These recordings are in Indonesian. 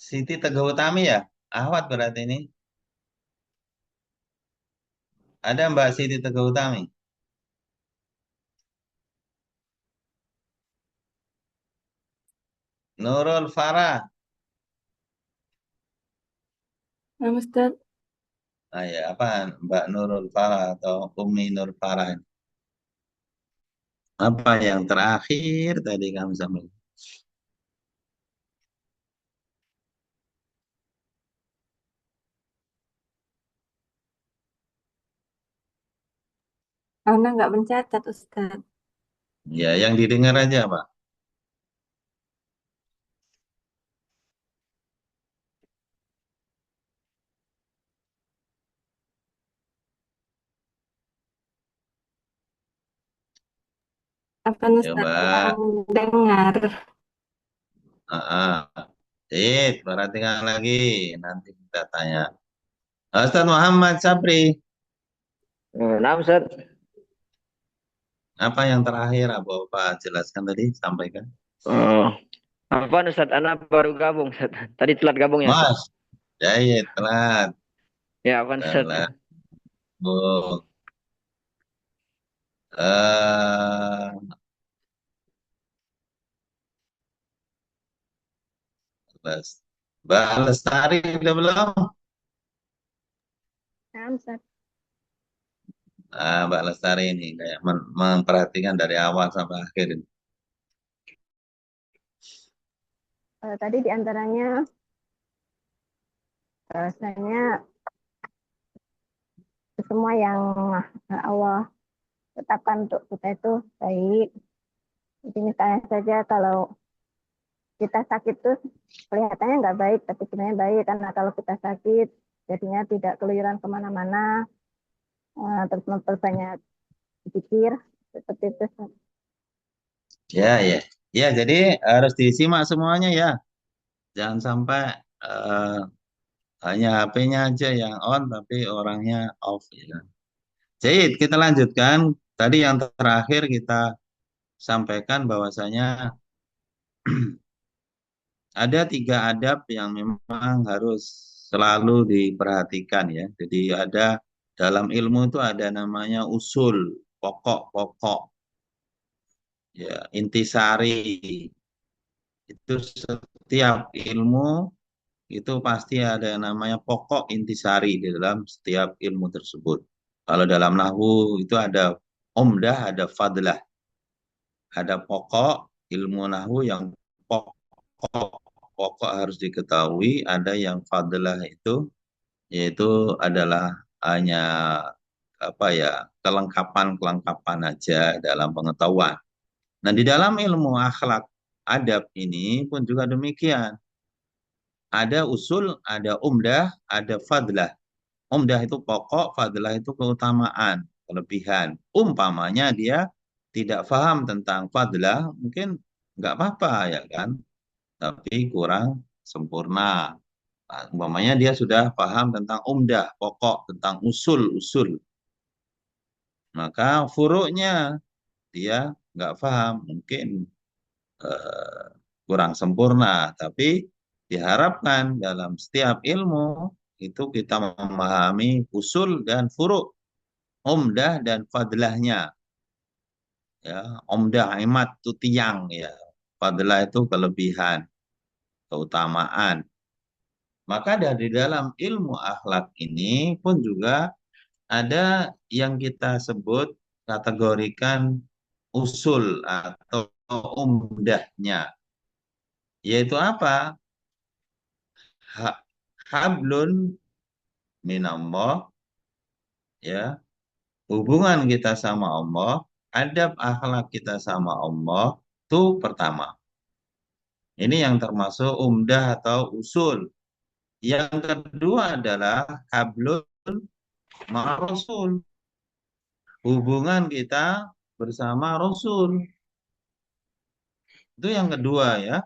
Siti Teguh Utami ya? Ahwat berarti ini. Ada Mbak Siti Teguh Utami? Nurul Farah. Nah, Ustaz, Ah ya, apa Mbak Nurul Farah atau Umi Nur Farah? Apa yang terakhir tadi kamu sampaikan? Ana nggak mencatat, Ustaz. Ya, yang didengar aja, Pak. Apa Ya, Ustaz kurang Mbak. dengar? Perhatikan lagi. Nanti kita tanya. Ustaz Muhammad Sabri, Nah, Ustaz. apa yang terakhir Bapak jelaskan tadi, sampaikan. Oh, apa Ustaz? Anak baru gabung, Ustaz. Tadi telat gabung ya, Ustaz. Mas, telat. Ya, apa Ustaz? Telat, Bu. Eh, Mbak Lestari udah belum? Nah, Ustaz. Mbak Lestari ini kayak memperhatikan dari awal sampai akhir ini. Tadi diantaranya bahasanya semua yang Allah tetapkan untuk kita itu baik. Jadi misalnya saja kalau kita sakit tuh kelihatannya nggak baik, tapi sebenarnya baik. Karena kalau kita sakit, jadinya tidak keluyuran kemana-mana, terus memperbanyak pikir, seperti itu. Ya. Ya, jadi harus disimak semuanya ya. Jangan sampai eh, hanya HP-nya aja yang on tapi orangnya off ya. Jadi kita lanjutkan. Tadi yang terakhir kita sampaikan bahwasanya ada tiga adab yang memang harus selalu diperhatikan ya. Jadi ada dalam ilmu itu ada namanya usul, pokok-pokok, ya, intisari. Itu setiap ilmu itu pasti ada yang namanya pokok intisari di dalam setiap ilmu tersebut. Kalau dalam nahwu itu ada umdah, ada fadlah, ada pokok ilmu nahwu yang pokok pokok harus diketahui, ada yang fadlah itu yaitu adalah hanya apa ya kelengkapan-kelengkapan aja dalam pengetahuan. Nah, di dalam ilmu akhlak adab ini pun juga demikian. Ada usul, ada umdah, ada fadlah. Umdah itu pokok, fadlah itu keutamaan, kelebihan. Umpamanya dia tidak paham tentang fadlah, mungkin nggak apa-apa ya kan, tapi kurang sempurna. Nah, umpamanya dia sudah paham tentang umdah, pokok, tentang usul-usul. Maka furuknya dia nggak paham, mungkin eh, kurang sempurna. Tapi diharapkan dalam setiap ilmu itu kita memahami usul dan furuk, umdah dan fadlahnya. Ya, umdah imat itu tiang ya, fadlah itu kelebihan, keutamaan. Maka dari dalam ilmu akhlak ini pun juga ada yang kita sebut kategorikan usul atau umdahnya, yaitu apa? Hablun minallah, ya, hubungan kita sama Allah, adab akhlak kita sama Allah itu pertama. Ini yang termasuk umdah atau usul. Yang kedua adalah hablun ma rasul, hubungan kita bersama Rasul. Itu yang kedua ya.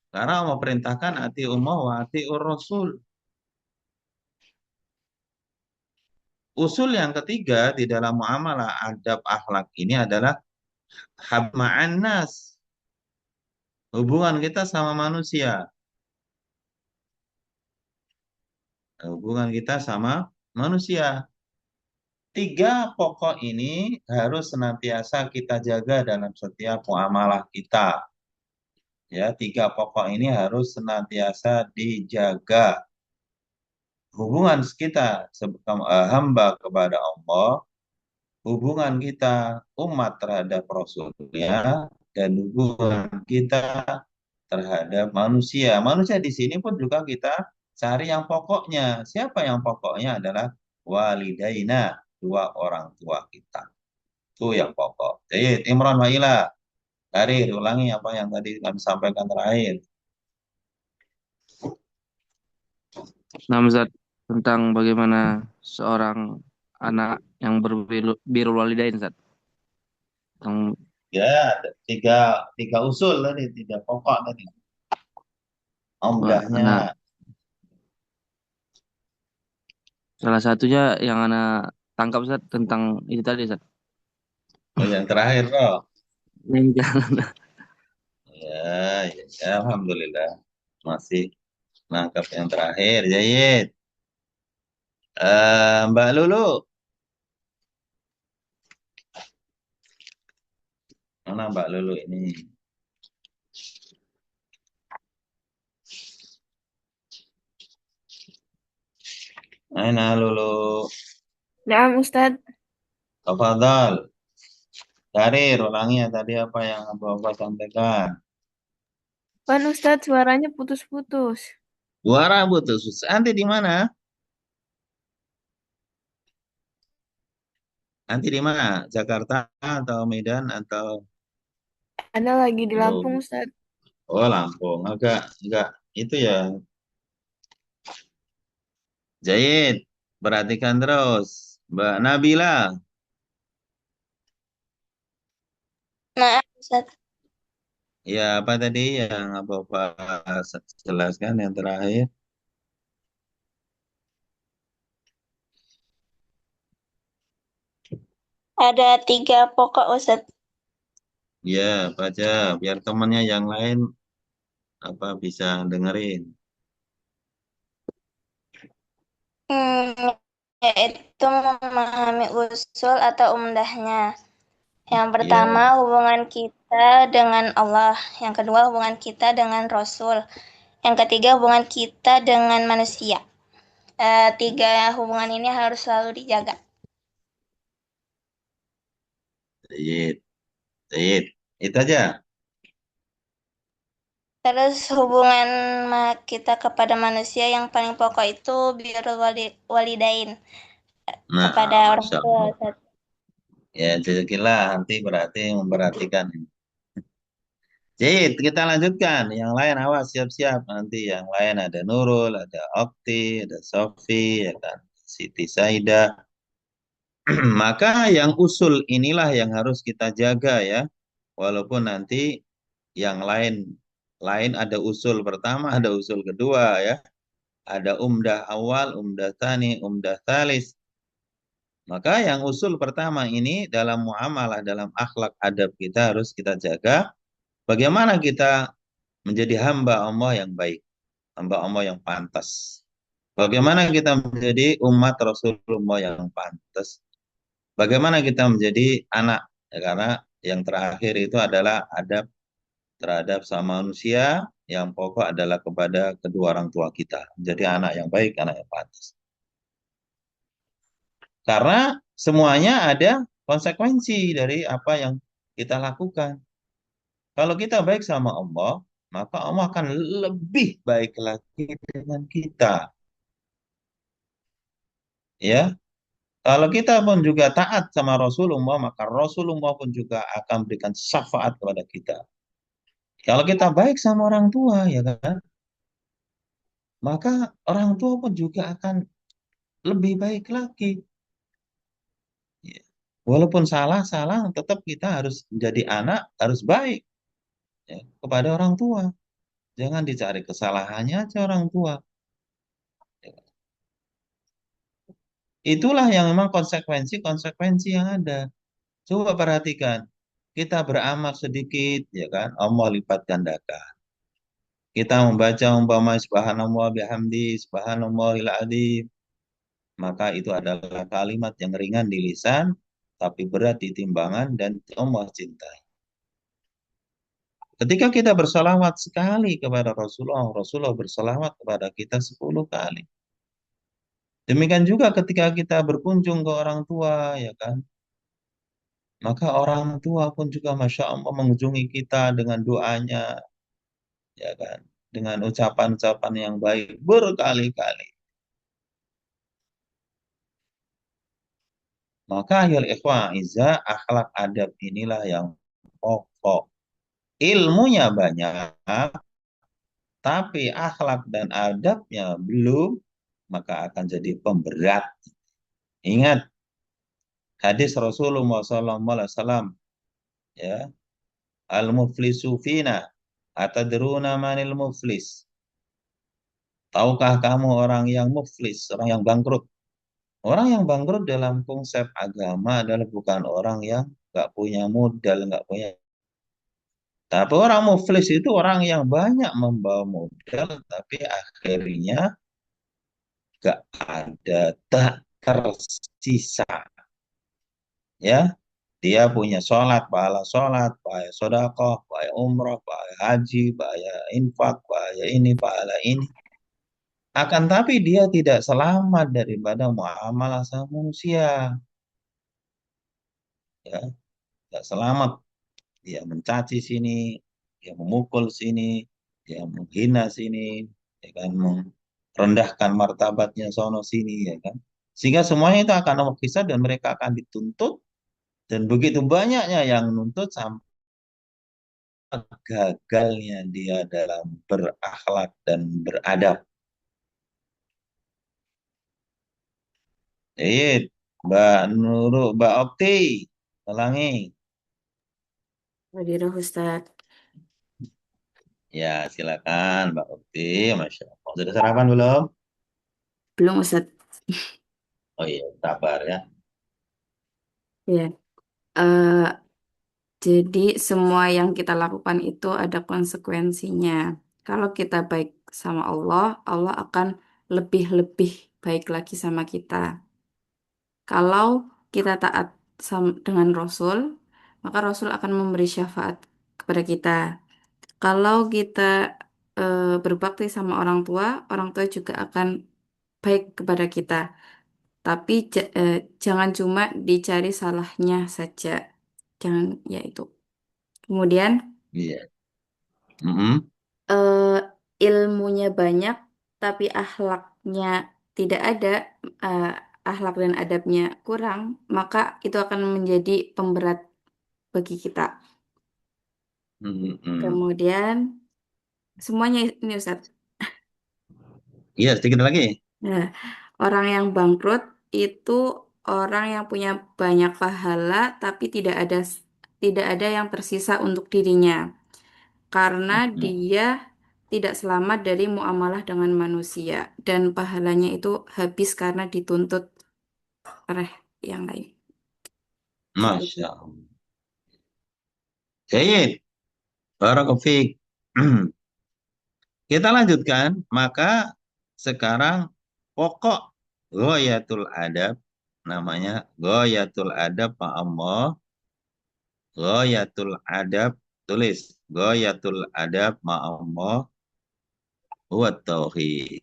Karena Allah perintahkan ati umma wa ati rasul. Usul yang ketiga di dalam muamalah adab akhlak ini adalah habma'an nas, hubungan kita sama manusia. hubungan kita sama manusia. Tiga pokok ini harus senantiasa kita jaga dalam setiap muamalah kita. Ya, tiga pokok ini harus senantiasa dijaga. Hubungan kita hamba kepada Allah, hubungan kita umat terhadap Rasulnya, dan hubungan kita terhadap manusia. Manusia di sini pun juga kita cari yang pokoknya. Siapa yang pokoknya adalah walidaina, dua orang tua kita. Itu yang pokok. Jadi Imran Waila, dari ulangi apa yang tadi kami sampaikan terakhir. Nah, Ustaz, tentang bagaimana seorang anak yang birrul walidain, Ustaz. Tentang Ya, ada tiga usul tadi, tiga pokok tadi. Omdahnya. anak, salah satunya yang anak tangkap, Ustaz, tentang itu tadi, Ustaz. Oh, yang terakhir, bro. Yang jangan. Ya, Alhamdulillah. Masih nangkap yang terakhir, Jayid. Mbak Lulu. Mana Mbak Lulu ini? Mana Lulu? Nah, Ustadz. Tafadhal. Karir, ulangi ya tadi apa yang Bapak sampaikan. Pan Ustadz suaranya putus-putus. Suara putus. Nanti di mana? Nanti di mana? Jakarta atau Medan atau Ada lagi di Lampung, oh, Ustadz. oh Lampung. Agak itu ya. Jahit, perhatikan terus. Mbak Nabila. Nah, Ustaz, Ya, apa tadi yang Bapak jelaskan yang terakhir? ada 3 pokok Ustaz. Ya, baca biar temannya yang lain apa bisa dengerin. Yaitu memahami usul atau umdahnya. Yang pertama, Ya, hubungan kita dengan Allah. Yang kedua, hubungan kita dengan Rasul. Yang ketiga, hubungan kita dengan manusia. 3 hubungan ini harus selalu dijaga. Jahit, Jahit. Itu aja. Terus hubungan kita kepada manusia yang paling pokok itu birrul walidain, Nah, kepada orang Masya tua. Allah. Ustaz. Ya, jazakallah nanti berarti memperhatikan. Jahit, kita lanjutkan. Yang lain awas siap-siap. Nanti yang lain ada Nurul, ada Okti, ada Sofi, ya kan. Siti Saida. Maka yang usul inilah yang harus kita jaga ya. Walaupun nanti yang lain ada usul pertama, ada usul kedua ya. Ada umdah awal, umdah tani, umdah talis. Maka yang usul pertama ini dalam muamalah, dalam akhlak adab kita harus kita jaga. Bagaimana kita menjadi hamba Allah yang baik, hamba Allah yang pantas. Bagaimana kita menjadi umat Rasulullah yang pantas. Bagaimana kita menjadi anak, ya, karena yang terakhir itu adalah adab terhadap sama manusia, yang pokok adalah kepada kedua orang tua kita. Menjadi anak yang baik, anak yang pantas. Karena semuanya ada konsekuensi dari apa yang kita lakukan. Kalau kita baik sama Allah, maka Allah akan lebih baik lagi dengan kita. Ya, kalau kita pun juga taat sama Rasulullah, maka Rasulullah pun juga akan berikan syafaat kepada kita. Kalau kita baik sama orang tua, ya kan, maka orang tua pun juga akan lebih baik lagi. Ya. Walaupun salah, tetap kita harus menjadi anak, harus baik ya, kepada orang tua. Jangan dicari kesalahannya aja orang tua. Ya. Itulah yang memang konsekuensi yang ada. Coba perhatikan, kita beramal sedikit, ya kan, Allah lipat gandakan. kita membaca umpama subhanallah bihamdi, subhanallahil adzim, maka itu adalah kalimat yang ringan di lisan, tapi berat di timbangan dan Allah cintai. Ketika kita bersalawat sekali kepada Rasulullah, Rasulullah bersalawat kepada kita 10 kali. Demikian juga ketika kita berkunjung ke orang tua, ya kan? Maka orang tua pun juga Masya Allah mengunjungi kita dengan doanya, ya kan? Dengan ucapan-ucapan yang baik berkali-kali. Maka ayol ikhwah izza, akhlak adab inilah yang pokok. Ilmunya banyak, tapi akhlak dan adabnya belum, maka akan jadi pemberat. Ingat hadis Rasulullah SAW, ya, al-muflisu fina, atadruna manil muflis. Tahukah kamu orang yang muflis, orang yang bangkrut? Orang yang bangkrut dalam konsep agama adalah bukan orang yang nggak punya modal, nggak punya. Tapi orang muflis itu orang yang banyak membawa modal, tapi akhirnya nggak ada, tak tersisa. Ya, dia punya sholat, pahala sodakoh, pahala umroh, pahala haji, pahala infak, pahala ini, pahala ini. Akan tapi dia tidak selamat daripada muamalah sama manusia. Ya, tidak selamat. Dia mencaci sini, dia memukul sini, dia menghina sini, ya kan, merendahkan martabatnya sono sini, ya kan. Sehingga semuanya itu akan kisah dan mereka akan dituntut, dan begitu banyaknya yang nuntut sampai gagalnya dia dalam berakhlak dan beradab. Jadi, Mbak Nurul, Mbak Okti, ulangi. Hadirah Ustaz. Ya, silakan Mbak Okti, Masya Allah. Sudah sarapan belum? Belum Ustaz. Oh iya, sabar ya. Ya. Eh, jadi semua yang kita lakukan itu ada konsekuensinya. Kalau kita baik sama Allah, Allah akan lebih-lebih baik lagi sama kita. Kalau kita taat dengan Rasul, maka Rasul akan memberi syafaat kepada kita. Kalau kita berbakti sama orang tua juga akan baik kepada kita. Tapi jangan cuma dicari salahnya saja. Jangan, ya itu. Kemudian Iya. Mm-mm. eh, ilmunya banyak, tapi akhlaknya tidak ada, eh, akhlak dan adabnya kurang, maka itu akan menjadi pemberat bagi kita. Mm-mm. Kemudian semuanya ini Ustaz. Iya, sedikit lagi. Nah, orang yang bangkrut itu orang yang punya banyak pahala, tapi tidak ada yang tersisa untuk dirinya, karena Mm-mm. dia tidak selamat dari muamalah dengan manusia dan pahalanya itu habis karena dituntut oleh yang lain. Seperti Masya Allah. Jayid. Barakallahu fiik. Kita lanjutkan. Maka sekarang pokok ghayatul adab, namanya ghayatul adab Allah. Ghayatul adab, tulis. Ghayatul adab Allah huwa tauhid.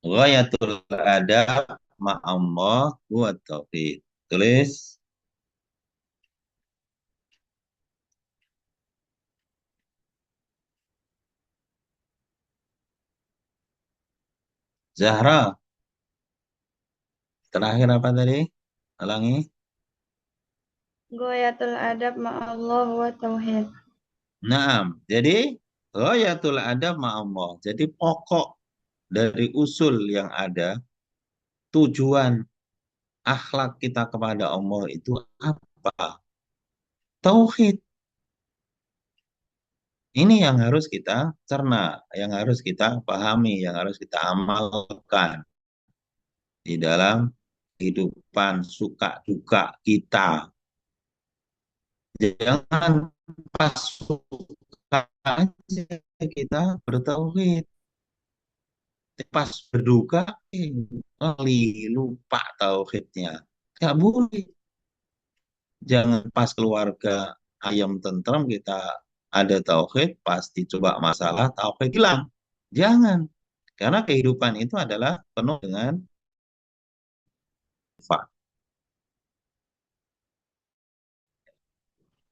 Ghayatul adab Allah huwa tauhid. Tulis. Zahra, terakhir apa tadi? Ulangi. Goyatul adab ma'allah wa tauhid. Naam. Jadi ghayatul adab Allah. Jadi pokok dari usul yang ada, tujuan akhlak kita kepada Allah itu apa? Tauhid. Ini yang harus kita cerna, yang harus kita pahami, yang harus kita amalkan. di dalam kehidupan suka duka kita. Jangan pas suka aja kita bertauhid. Pas berduka, lupa tauhidnya. Nggak boleh. Jangan pas keluarga ayam tentrem kita ada tauhid, pasti coba masalah tauhid hilang. Jangan. Karena kehidupan itu adalah penuh dengan fa.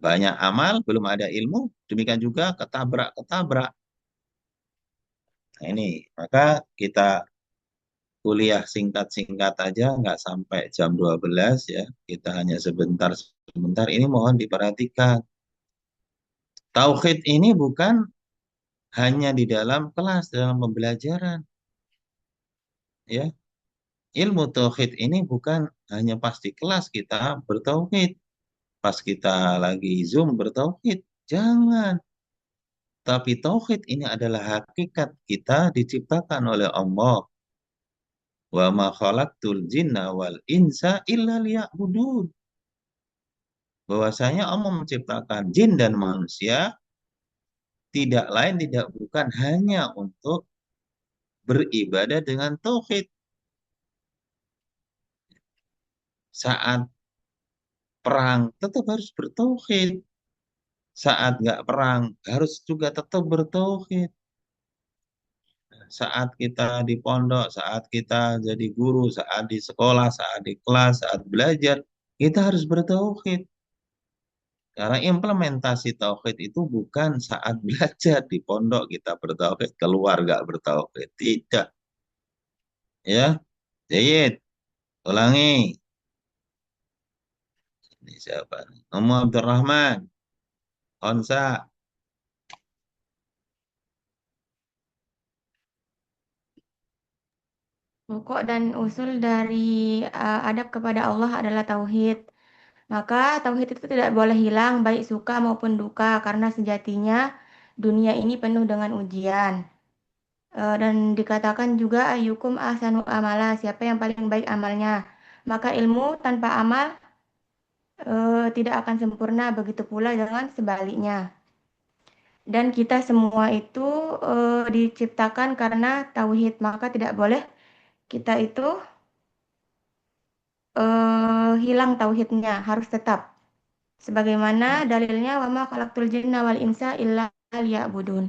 Banyak amal, belum ada ilmu, demikian juga ketabrak-ketabrak. Nah ini, maka kita kuliah singkat-singkat aja, nggak sampai jam 12 ya. Kita hanya sebentar-sebentar. Ini mohon diperhatikan. Tauhid ini bukan hanya di dalam kelas, dalam pembelajaran. Ya, ilmu tauhid ini bukan hanya pas di kelas kita bertauhid, pas kita lagi Zoom bertauhid. Jangan. Tapi tauhid ini adalah hakikat kita diciptakan oleh Allah. Wa ma khalaqtul jinna wal insa illa liya'budun. Bahwasanya Allah menciptakan jin dan manusia tidak lain tidak bukan hanya untuk beribadah dengan tauhid. Saat perang tetap harus bertauhid. Saat nggak perang harus juga tetap bertauhid. Saat kita di pondok, saat kita jadi guru, saat di sekolah, saat di kelas, saat belajar, kita harus bertauhid. Karena implementasi tauhid itu bukan saat belajar di pondok kita bertauhid, keluar nggak bertauhid. Tidak. Ya, Jayid, ulangi. Ini siapa? Umu Abdurrahman, Onsa. Pokok dan usul dari adab kepada Allah adalah tauhid. Maka tauhid itu tidak boleh hilang baik suka maupun duka karena sejatinya dunia ini penuh dengan ujian. Dan dikatakan juga ayyukum ahsanu amala, siapa yang paling baik amalnya. Maka ilmu tanpa amal tidak akan sempurna, begitu pula dengan sebaliknya. Dan kita semua itu diciptakan karena tauhid, maka tidak boleh kita itu hilang tauhidnya, harus tetap. Sebagaimana dalilnya wa ma khalaqtul jinna wal insa illa liya'budun.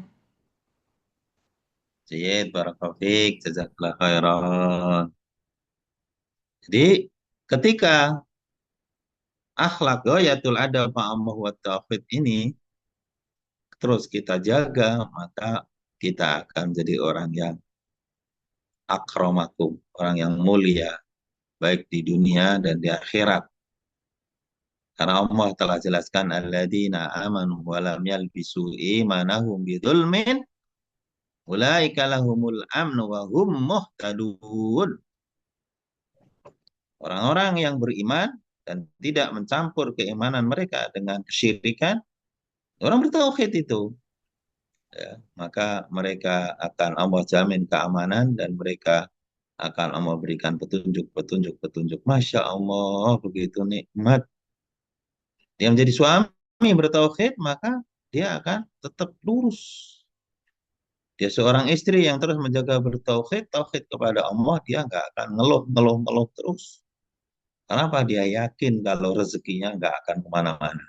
Jayid, barakallahu fiik, jazakallah khairan. Jadi ketika akhlak ghayatul adab ma'amah wa tauhid ini terus kita jaga, maka kita akan jadi orang yang akramakum, orang yang mulia, baik di dunia dan di akhirat. Karena Allah telah jelaskan alladzina amanu wa lam yalbisu imanahum bidzulmin ulaika lahumul amnu wa hum muhtadun. Orang-orang yang beriman dan tidak mencampur keimanan mereka dengan kesyirikan, orang bertauhid itu, ya, maka mereka akan Allah jamin keamanan dan mereka akan Allah berikan petunjuk. Masya Allah, begitu nikmat. Dia menjadi suami bertauhid, maka dia akan tetap lurus. Dia seorang istri yang terus menjaga bertauhid, tauhid kepada Allah, dia nggak akan ngeluh terus. Kenapa? Dia yakin kalau rezekinya nggak akan kemana-mana.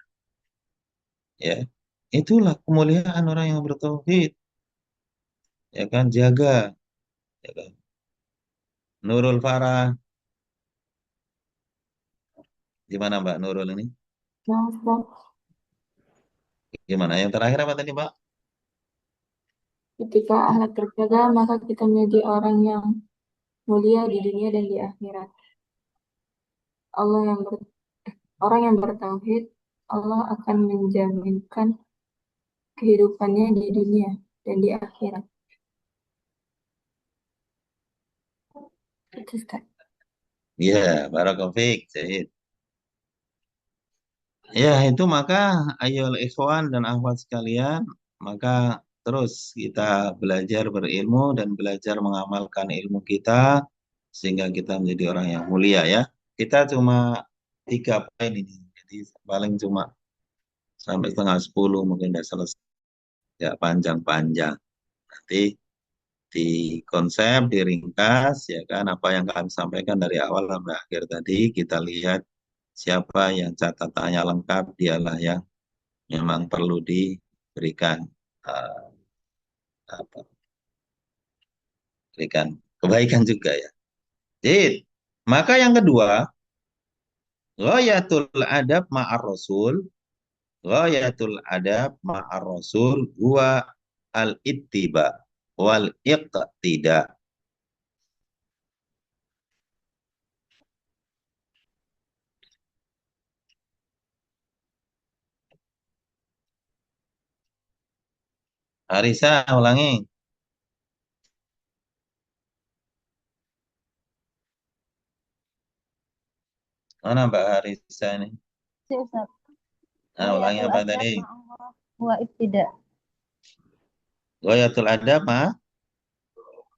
Ya, itulah kemuliaan orang yang bertauhid. Ya kan, jaga. Ya kan? Nurul Farah, gimana Mbak Nurul ini? Nah, Ustaz, Gimana? Yang terakhir apa tadi Mbak? ketika akhlak terjaga, maka kita menjadi orang yang mulia di dunia dan di akhirat. Allah yang ber- Orang yang bertauhid, Allah akan menjaminkan kehidupannya di dunia dan di akhirat. Itu Ustaz. Ya, barakallahu fiik, Syahid. Ya, itu maka ayo ikhwan dan akhwat sekalian, maka terus kita belajar berilmu dan belajar mengamalkan ilmu kita sehingga kita menjadi orang yang mulia ya. Kita cuma 3 poin ini, jadi paling cuma sampai setengah 10 mungkin udah selesai, ya panjang-panjang. Nanti di konsep, diringkas, ya kan, apa yang kami sampaikan dari awal sampai akhir tadi, kita lihat siapa yang catatannya lengkap, dialah yang memang perlu diberikan eh, apa, berikan kebaikan juga ya. Jadi, maka yang kedua, ghayatul adab ma'ar rasul, ghayatul adab ma'ar rasul huwa al-ittiba wal iqtida. Arisa, ulangi. Mana Mbak Arisa ini? Si Ustaz. Nah, ulangi Ghayatul apa adab tadi? ma'allah wa ibtida. Ghayatul adab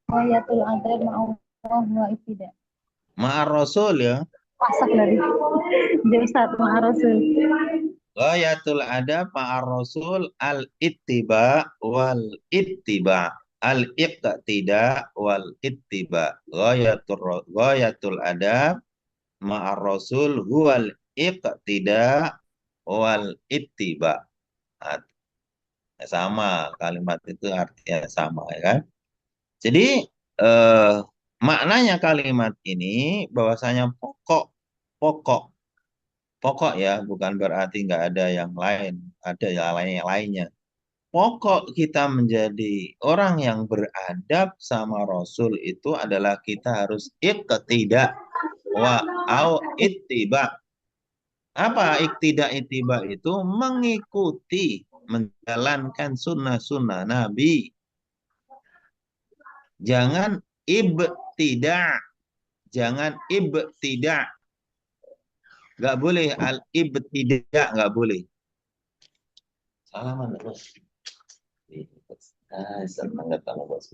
Ghayatul adab ma'allah wa ibtida. ma'ar rasul ya. Pasak dari dia Ustaz ma'a Rasul. Ghayatul adab ma'ar rasul al-ittiba wal ittiba. Al-iqtida wal ittiba. Ghayatul adab ma'ar rasul huwal iqtida wal ittiba. Nah, sama, kalimat itu artinya sama ya kan. Jadi eh, maknanya kalimat ini bahwasanya pokok pokok ya, bukan berarti nggak ada yang lain, ada yang lainnya. Pokok kita menjadi orang yang beradab sama Rasul itu adalah kita harus iqtida wa au ittiba. Apa iktida ittiba itu? Mengikuti, menjalankan sunnah-sunnah Nabi. Jangan ibtida. Jangan ibtida. Nggak boleh al-ibtida, nggak boleh. Salaman terus. Senang datang bos.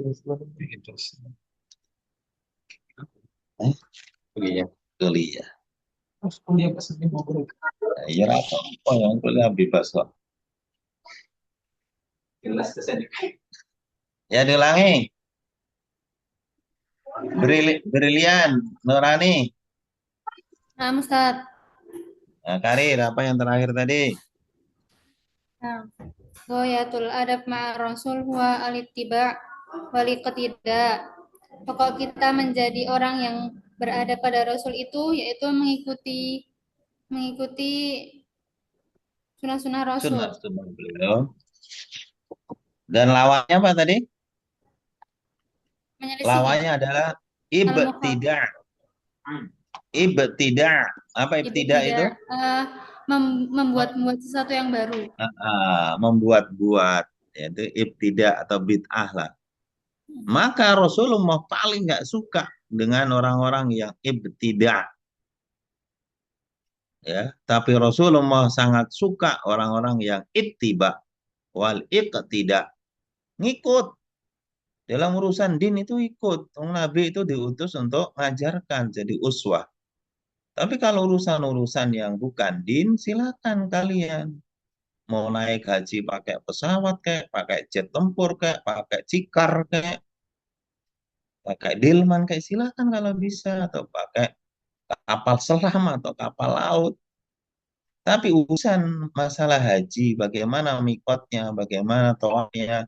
Kuliah, kuliah. Terus kuliah kesini mau kuliah. Ya apa? Oh yang kuliah bebas kok. Jelas kesini. Ya diulangi. Brilian, Nurani. Nah, Ustaz. Nah, Karir, apa yang terakhir tadi? Nah, ghayatul adab ma'a Rasul huwa al-ittiba wal iqtida. Pokok kita menjadi orang yang beradab pada Rasul itu yaitu mengikuti sunnah-sunnah Rasul. Sunnah beliau. Dan lawannya apa tadi? Menyelisih Lawannya adalah ibtida. Ibtida. Apa ibtida itu? Membuat sesuatu yang baru. Membuat-buat, yaitu ibtida atau bid'ah lah. Maka Rasulullah paling nggak suka dengan orang-orang yang ibtida. Ya, tapi Rasulullah sangat suka orang-orang yang ittiba wal iqtida. Ngikut. Dalam urusan din itu ikut. Nabi itu diutus untuk mengajarkan, jadi uswah. Tapi kalau urusan-urusan yang bukan din, silakan kalian. Mau naik haji pakai pesawat kayak, pakai jet tempur kayak, pakai cikar kayak, pakai delman kayak, silakan kalau bisa. Atau pakai kapal selam atau kapal laut. Tapi urusan masalah haji, bagaimana mikotnya, bagaimana tawafnya,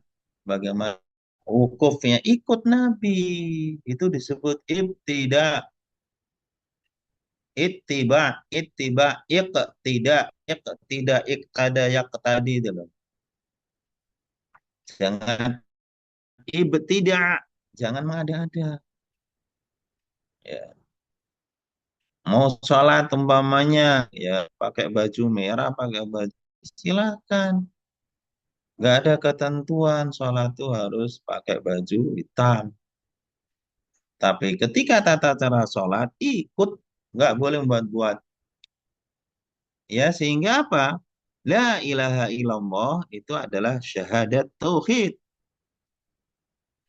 bagaimana wukufnya, ikut Nabi. Itu disebut ibtida. Ittiba, iqtida, iqtada, yaqtadi itu loh. Jangan ibtida, jangan mengada-ada. Ya. Mau sholat umpamanya, ya pakai baju merah, pakai baju, silakan. Nggak ada ketentuan sholat itu harus pakai baju hitam. Tapi ketika tata cara sholat, ikut. Nggak boleh buat-buat. Ya, sehingga apa? La ilaha illallah itu adalah syahadat tauhid.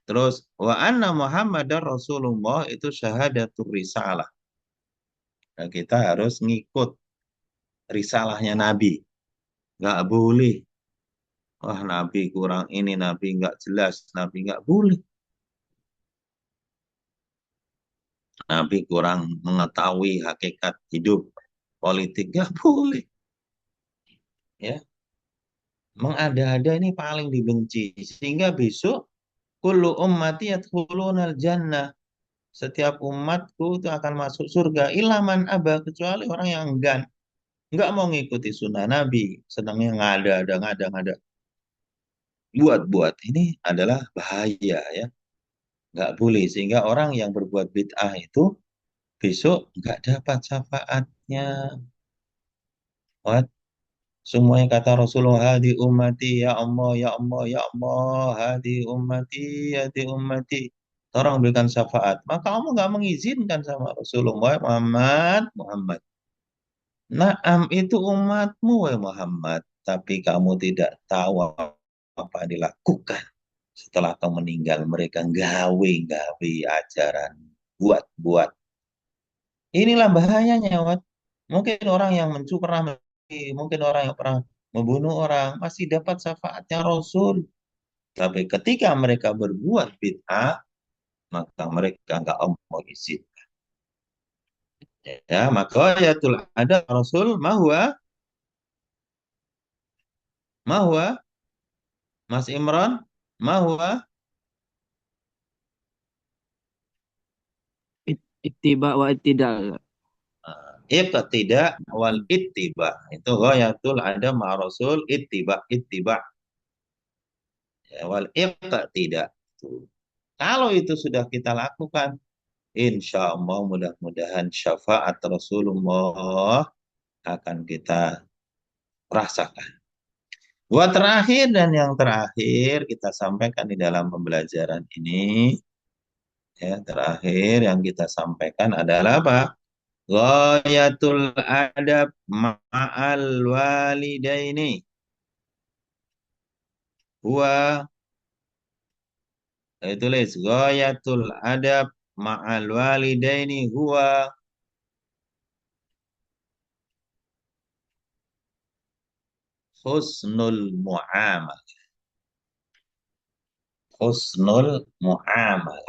Terus wa anna Muhammadar Rasulullah itu syahadatul risalah. Nah, kita harus ngikut risalahnya Nabi. Nggak boleh. Wah, Nabi kurang ini, Nabi nggak jelas, Nabi nggak boleh. Nabi kurang mengetahui hakikat hidup politik, nggak boleh. Ya, mengada-ada ini paling dibenci. Sehingga besok kullu ummati yadkhulunal jannah. Setiap umatku itu akan masuk surga. Ilaman aba, kecuali orang yang enggan. Enggak mau ngikuti sunnah Nabi. Senangnya ngada-ngada. Buat-buat. Ini adalah bahaya ya. Enggak boleh. Sehingga orang yang berbuat bid'ah itu besok enggak dapat syafaatnya. What? Semuanya kata Rasulullah, hadi ummati, ya Allah, ya Allah, ya Allah, hadi ummati, hadi ummati. Orang berikan syafaat. Maka kamu nggak mengizinkan sama Rasulullah Muhammad, Muhammad. Naam itu umatmu, wahai Muhammad. Tapi kamu tidak tahu apa yang dilakukan setelah kamu meninggal. Mereka gawe ajaran. Buat. Inilah bahayanya, Wat. Mungkin orang yang pernah mungkin orang yang pernah membunuh orang masih dapat syafaatnya Rasul. Tapi ketika mereka berbuat bid'ah, maka mereka nggak mau izin. Ya, maka yatul ada Rasul mahwa Mas Imran mahwa Ittiba wa ittidak. tidak wal ittiba. Itu ghayatul ada ma Rasul ittiba. Ya, wal tidak. Kalau itu sudah kita lakukan, insya Allah mudah-mudahan syafaat Rasulullah akan kita rasakan. Buat terakhir dan yang terakhir kita sampaikan di dalam pembelajaran ini, ya terakhir yang kita sampaikan adalah apa? Ghayatul adab ma'al walidaini. Huwa, tulis ghayatul adab ma'al walidaini huwa husnul mu'amal. Husnul mu'amal.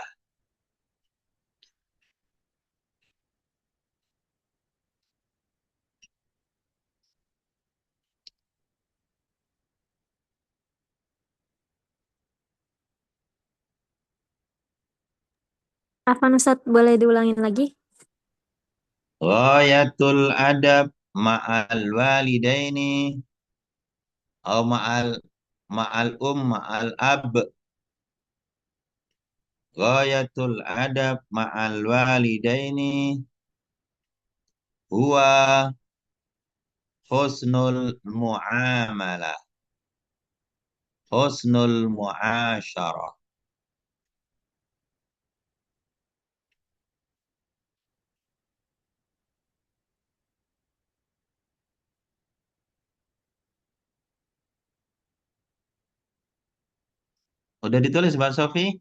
Afan Ustadz, boleh diulangin lagi? Ghayatul adab ma'al walidaini atau ma'al ab. Ghayatul adab ma'al walidaini huwa husnul muamalah. Husnul muasyarah. Udah ditulis Mbak Sofi?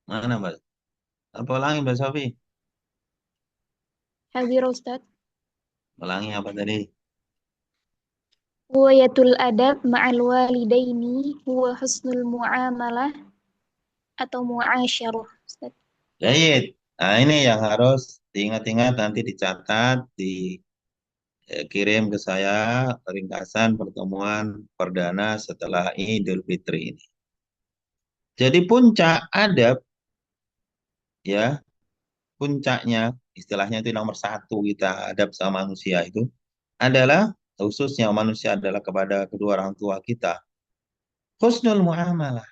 Mana Mbak? Apa ulangi Mbak Sofi? Hadir Ustadz. Ulangi apa tadi? Wayatul adab ma'al walidaini huwa husnul muamalah atau muasyarah. Ustadz. Baik. Nah ini yang harus diingat-ingat, nanti dicatat, dikirim ke saya ringkasan pertemuan perdana setelah Idul Fitri ini. Jadi puncak adab, ya puncaknya istilahnya itu nomor satu kita adab sama manusia itu adalah khususnya manusia adalah kepada kedua orang tua kita. Husnul muamalah.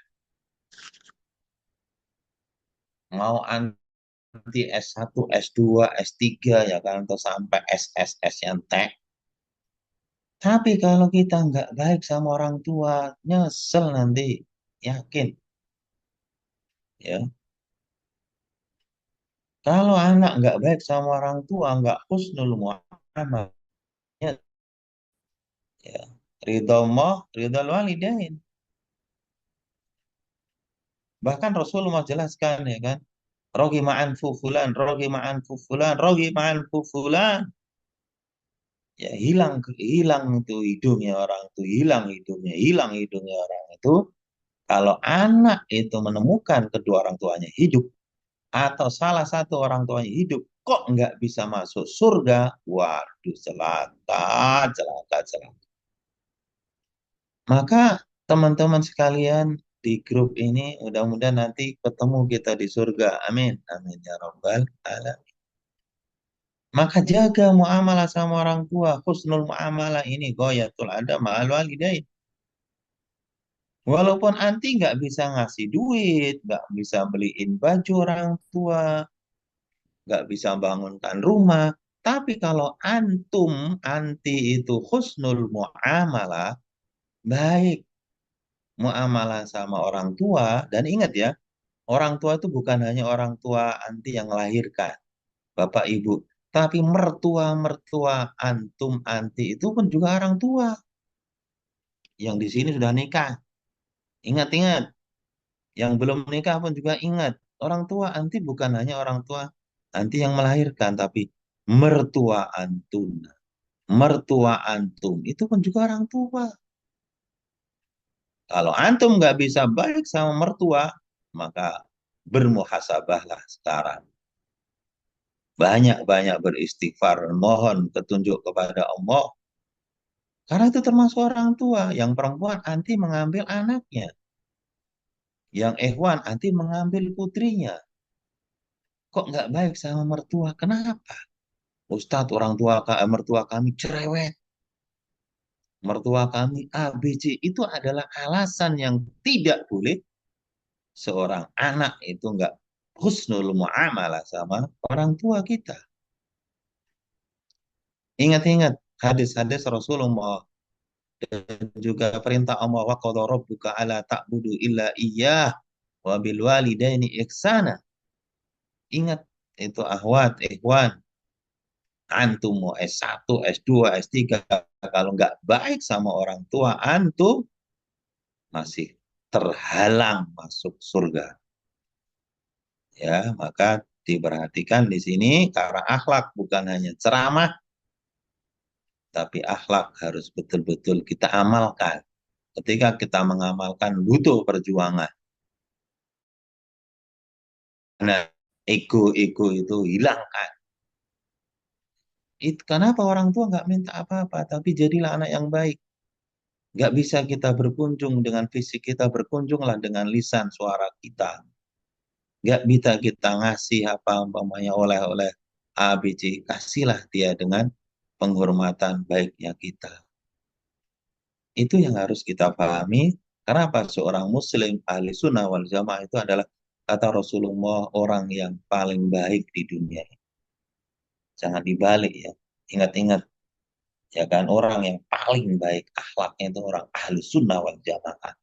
Mau nanti S1, S2, S3 ya kan atau sampai SSS yang tech. Tapi kalau kita nggak baik sama orang tua, nyesel nanti, yakin. Ya, kalau anak nggak baik sama orang tua, nggak husnul muamalah, ya, ridho Allah, ridho walidain. Bahkan Rasulullah jelaskan ya kan, rogi ma'an fufulan, rogi ma'an fufulan, rogi ma'an fufulan. Ya hilang itu hidungnya orang itu, hilang hidungnya orang itu. Kalau anak itu menemukan kedua orang tuanya hidup atau salah satu orang tuanya hidup, kok nggak bisa masuk surga? Waduh, celaka, celaka, celaka. Maka teman-teman sekalian di grup ini mudah-mudahan nanti ketemu kita di surga. Amin. Amin ya rabbal alamin. Maka jaga muamalah sama orang tua. Husnul muamalah ini goyatul adab ma'al walidain. Walaupun anti nggak bisa ngasih duit, nggak bisa beliin baju orang tua, nggak bisa bangunkan rumah. Tapi kalau anti itu husnul muamalah, baik muamalah sama orang tua. Dan ingat ya, orang tua itu bukan hanya orang tua anti yang melahirkan, bapak ibu. Tapi mertua-mertua antum anti itu pun juga orang tua. Yang di sini sudah nikah. Ingat-ingat, yang belum nikah pun juga ingat. Orang tua anti bukan hanya orang tua anti yang melahirkan, tapi mertua antum. Mertua antum itu pun juga orang tua. Kalau antum nggak bisa baik sama mertua, maka bermuhasabahlah sekarang. Banyak-banyak beristighfar, mohon petunjuk kepada Allah. Karena itu termasuk orang tua. Yang perempuan anti mengambil anaknya. Yang ikhwan anti mengambil putrinya. Kok nggak baik sama mertua? Kenapa? Ustadz, mertua kami cerewet. Mertua kami ABC. Itu adalah alasan yang tidak boleh seorang anak itu nggak husnul muamalah sama orang tua kita. Ingat-ingat hadis-hadis Rasulullah dan juga perintah Allah, wa qadha rabbuka alla ta'budu illa iyyah wa bil walidaini ihsana. Ingat itu ahwat, ikhwan, antum mau S1, S2, S3 kalau nggak baik sama orang tua antum masih terhalang masuk surga. Ya, maka diperhatikan di sini karena akhlak bukan hanya ceramah, tapi akhlak harus betul-betul kita amalkan. Ketika kita mengamalkan butuh perjuangan. Nah, ego-ego itu hilangkan. Kenapa orang tua nggak minta apa-apa, tapi jadilah anak yang baik. Nggak bisa kita berkunjung dengan fisik kita, berkunjunglah dengan lisan suara kita. Nggak bisa kita ngasih apa umpamanya oleh-oleh A, B, C. Kasihlah dia dengan penghormatan baiknya kita. Itu yang harus kita pahami. Kenapa seorang muslim ahli sunnah wal jamaah itu adalah kata Rasulullah orang yang paling baik di dunia. Jangan dibalik ya. Ingat-ingat. Ya kan, orang yang paling baik akhlaknya itu orang ahli sunnah wal jamaah.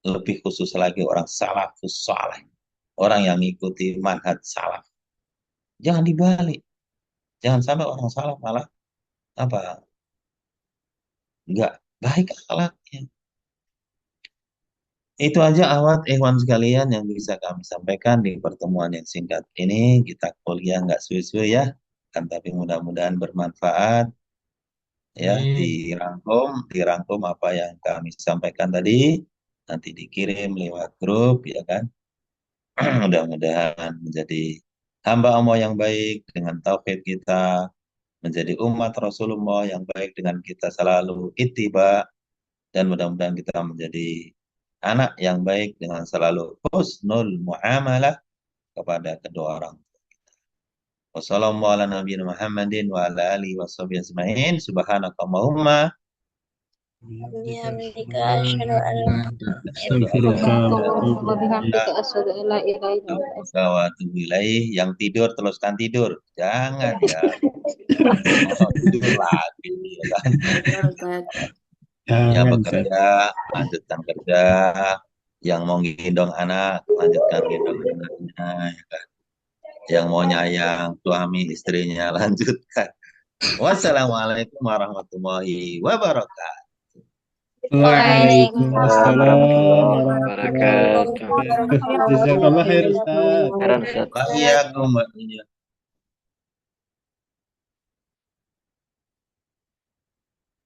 Lebih khusus lagi orang salafus saleh. Orang yang mengikuti manhaj salaf. Jangan dibalik. Jangan sampai orang salaf malah apa? Enggak baik akhlaknya. Itu aja awat ikhwan sekalian yang bisa kami sampaikan di pertemuan yang singkat ini. Kita kuliah nggak suwe-suwe ya. Kan tapi mudah-mudahan bermanfaat. Ya, dirangkum apa yang kami sampaikan tadi. Nanti dikirim lewat grup ya kan. Mudah-mudahan menjadi hamba Allah yang baik dengan tauhid kita. Menjadi umat Rasulullah yang baik dengan kita selalu ittiba. Dan mudah-mudahan kita menjadi anak yang baik dengan selalu husnul muamalah kepada kedua orang tua kita. Wassalamualaikum warahmatullahi Muhammadin wa ala alihi wa sahbihi ajma'in. Subhanakallahumma Bihamdika asyhadu an la Astaghfiruka wa atubu Wa bihamdika asyhadu an la ilaha illa anta wa atubu ilaih. Yang tidur teruskan tidur. Jangan ya. Mau tidur lagi ya kan. Yang bekerja lanjutkan kerja. Yang mau gendong anak lanjutkan gendong anaknya ya kan. Yang mau nyayang suami istrinya lanjutkan. Wassalamualaikum warahmatullahi wabarakatuh. Waalaikumsalam warahmatullahi warahmatullahi wabarakatuh. wabarakatuh. Jazakallah khair Ustaz. Khairan Ustaz. Wa iyyakum wa iyyakum.